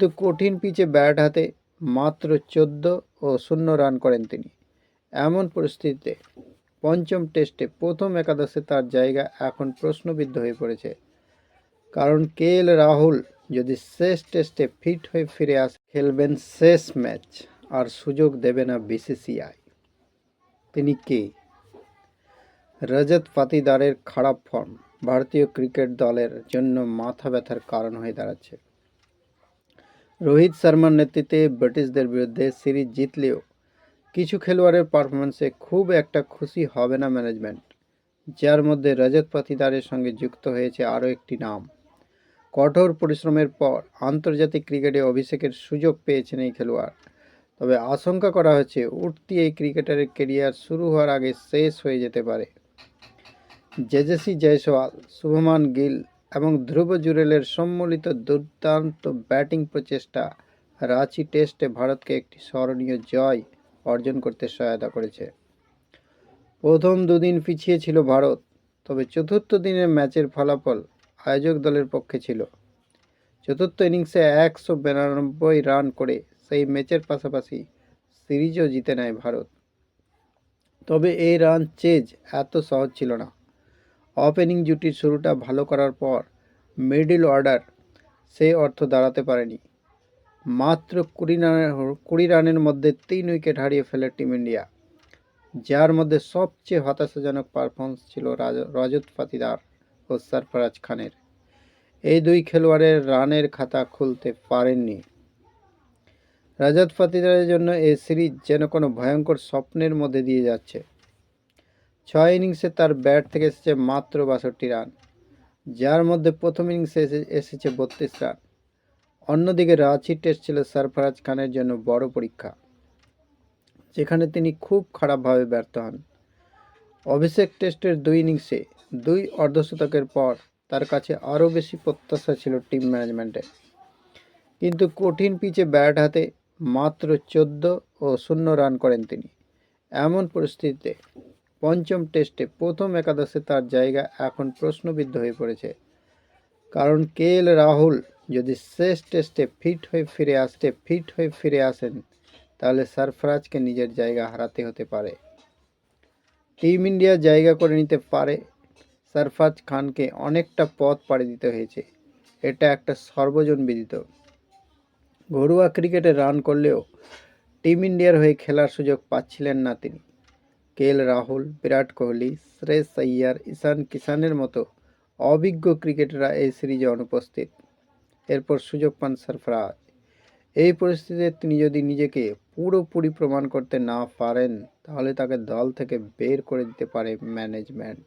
কিন্তু কঠিন পিচে ব্যাট হাতে মাত্র 14 রান করেন তিনি। এমন পরিস্থিতিতে পঞ্চম টেস্টে প্রথম একাদশে তার জায়গা এখন প্রশ্নবিদ্ধ হয়ে পড়েছে। কারণ রাহুল যদি শেষ টেস্টে ফিট হয়ে ফিরে আসে, খেলবেন শেষ ম্যাচ, আর সুযোগ দেবে না বিসিসিআই। তিনি কে? রজত পাতিদারের খারাপ ফর্ম ভারতীয় ক্রিকেট দলের জন্য মাথা ব্যথার কারণ হয়ে দাঁড়াচ্ছে। রোহিত শর্মার নেতৃত্বে ব্রিটিশদের বিরুদ্ধে সিরিজ জিতলেও কিছু খেলোয়াড়ের পারফরমেন্সে খুব একটা খুশি হবে না ম্যানেজমেন্ট, যার মধ্যে রজত পাতিদারের সঙ্গে যুক্ত হয়েছে আরও একটি নাম। কঠোর পরিশ্রমের পর আন্তর্জাতিক ক্রিকেটে অভিষেকের সুযোগ পেয়েছেন এই খেলোয়াড়। তবে আশঙ্কা করা হচ্ছে উঠতি এই ক্রিকেটারের কেরিয়ার শুরু হওয়ার আগে শেষ হয়ে যেতে পারে। যশস্বী জয়সওয়াল, শুভমান গিল এবং ধ্রুব জুরেলের সম্মিলিত দুর্দান্ত ব্যাটিং প্রচেষ্টা রাঁচি টেস্টে ভারতকে একটি স্মরণীয় জয় অর্জন করতে সহায়তা করেছে। প্রথম দুদিন পিছিয়ে ছিল ভারত, তবে চতুর্থ দিনের ম্যাচের ফলাফল আয়োজক দলের পক্ষে ছিল। চতুর্থ ইনিংসে 192 রান করে সেই ম্যাচের পাশাপাশি সিরিজও জিতে নেয় ভারত। তবে এই রান চেজ এত সহজ ছিল না। ওপেনিং জুটির শুরুটা ভালো করার পর মিডল অর্ডার সেই অর্থ দাঁড়াতে পারেনি। মাত্র 20 রানের মধ্যে 3 উইকেট হারিয়ে ফেলে টিম ইন্ডিয়া, যার মধ্যে সবচেয়ে হতাশাজনক পারফরমেন্স ছিল রজত পাতিদার ও সরফরাজ খানের। এই দুই খেলোয়াড়ের রানের খাতা খুলতে পারেননি। রজত পাতিদারের জন্য এই সিরিজ যেন কোনো ভয়ঙ্কর স্বপ্নের মধ্যে দিয়ে যাচ্ছে। 6 ইনিংসে তার ব্যাট থেকে এসেছে মাত্র 62 রান, যার মধ্যে প্রথম ইনিংসে এসেছে 32 রান। অন্যদিকে রাঁচি টেস্ট ছিল সরফরাজ খানের জন্য বড় পরীক্ষা, যেখানে তিনি খুব খারাপভাবে ব্যর্থ হন। অভিষেক টেস্টের 2 ইনিংসে 2 অর্ধশতকের পর তার কাছে আরও বেশি প্রত্যাশা ছিল টিম ম্যানেজমেন্টের। কিন্তু কঠিন পিচে ব্যাট হাতে মাত্র 14 রান করেন তিনি। এমন পরিস্থিতিতে পঞ্চম টেস্টে প্রথম একাদশে তার জায়গা এখন প্রশ্নবিদ্ধ হয়ে পড়েছে। কারণ রাহুল যদি শেষ টেস্টে ফিট হয়ে ফিরে আসেন, তাহলে সরফরাজকে নিজের জায়গা হারাতে হতে পারে। টিম ইন্ডিয়া জায়গা করে নিতে পারে। সরফরাজ খানকে অনেকটা পথ পাড়ি দিতে হয়েছে, এটা একটা সর্বজন বিদিত। ঘরোয়া ক্রিকেটে রান করলেও টিম ইন্ডিয়ার হয়ে খেলার সুযোগ পাচ্ছিলেন না তিনি। রাহুল, বিরাট কোহলি, শ্রেয়স আইয়ার, ঈশান কিষানের মতো অভিজ্ঞ ক্রিকেটাররা এই সিরিজে অনুপস্থিত। এরপর সুযোগ পান সরফরাজ। এই পরিস্থিতিতে তিনি যদি নিজেকে পুরোপুরি প্রমাণ করতে না পারেন, তাহলে তাকে দল থেকে বের করে দিতে পারে ম্যানেজমেন্ট।